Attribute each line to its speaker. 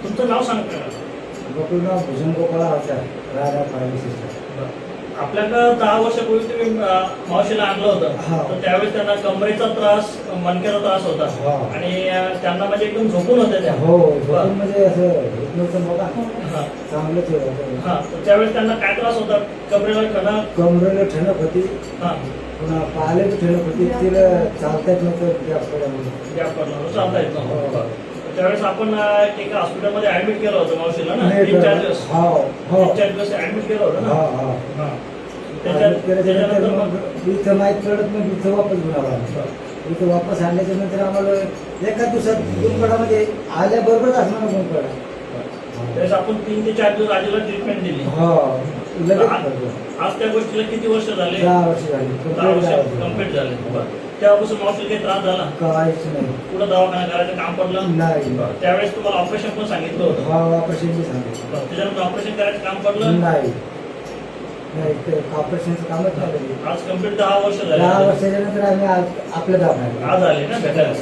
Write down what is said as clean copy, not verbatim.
Speaker 1: तुमचं नाव सांगता का?
Speaker 2: गोकुळनाव भुजंग गोपाळा होता राजा फार्मसिस्ट.
Speaker 1: आपल्याकडं 10 वर्षापूर्वी तुम्ही मावशीला आणलं होतं, तर त्यावेळेस त्यांना कमरेचा त्रास, मणक्याचा त्रास होता आणि त्यांना म्हणजे एकदम झोपून होते त्या.
Speaker 2: हो, झोपून म्हणजे असं होत नव्हतं बघा. चांगलंच होतं.
Speaker 1: तर त्यावेळेस त्यांना काय त्रास होता?
Speaker 2: कमरेला ठणक होती, पुन्हा पायाला बी ठणक होती. तिला चालता येत नव्हतं गॅप पडल्यामुळे.
Speaker 1: चालता येत नव्हतं. त्यावेळेस आपण एका हॉस्पिटलमध्ये ऍडमिट केलं होतं मावशीला ना, 3-4 दिवस. 3-4 दिवस ऍडमिट केलं होतं ना.
Speaker 2: त्याच्यानंतर मग इथं माहीत पडत मग इथं वापस घेऊन आला. इथं वापस आणल्याच्या नंतर आम्हाला एका दिवसात गुणपडामध्ये आल्याबरोबरच असणार गुणपडा.
Speaker 1: त्यावेळेस आपण 3 ते 4 दिवस आजीला ट्रीटमेंट दिली. आज त्या गोष्टीला किती वर्ष झाले?
Speaker 2: 10 वर्ष झाली.
Speaker 1: 10 वर्ष कम्प्लीट झाले. तेव्हापासून मावशीला काही त्रास झाला?
Speaker 2: काहीच नाही.
Speaker 1: पुढे दवाखाना करायचं काम पडलं
Speaker 2: नाही.
Speaker 1: त्यावेळेस तुम्हाला ऑपरेशन पण सांगितलं होतं?
Speaker 2: ऑपरेशन सांगितलं.
Speaker 1: त्याच्यानंतर ऑपरेशन करायचं काम पडलं?
Speaker 2: नाही, ऑपरेशनचं कामच नाही.
Speaker 1: आज कम्प्लीट 10 वर्ष झाले.
Speaker 2: 10 वर्षाच्या नंतर आम्ही आपल्या दवाखान्यात
Speaker 1: आज आले ना भेटायला.